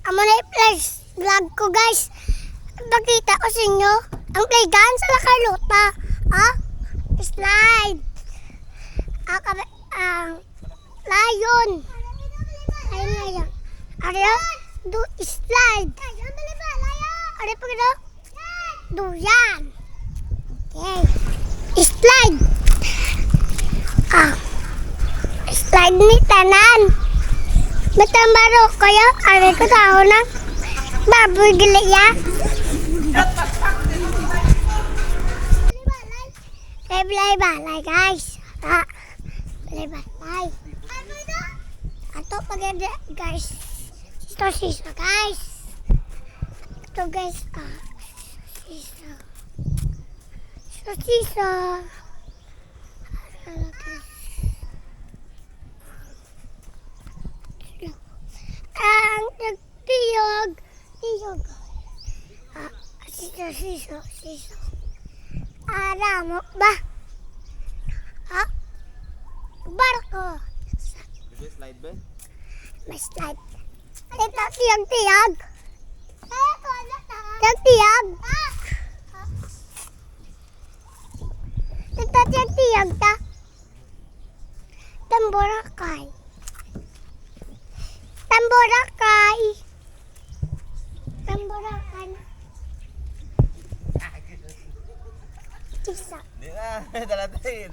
Amo na i-flash vlog ko guys. Pakita ko sa inyo ang playground sa La Carlota. Slide. Lion. Lion. Ariyo, do slide. Ariyo pa gano? Duyan. Okay. Slide. Slide ni tanan. Matambaro kayo. Ariyo ko tao na. Baboy gili ya. Balay guys. Balay. Ato paganda guys. Sisa guys. Ito guys. Sisa. Ang nagtiyog. Sisa. Mo ba? Barko. May slide ba? May slide. Ito tiyag. Tiyag. Ito tiyag ta. Tamborakay. Sisa. Di na, dala tayo.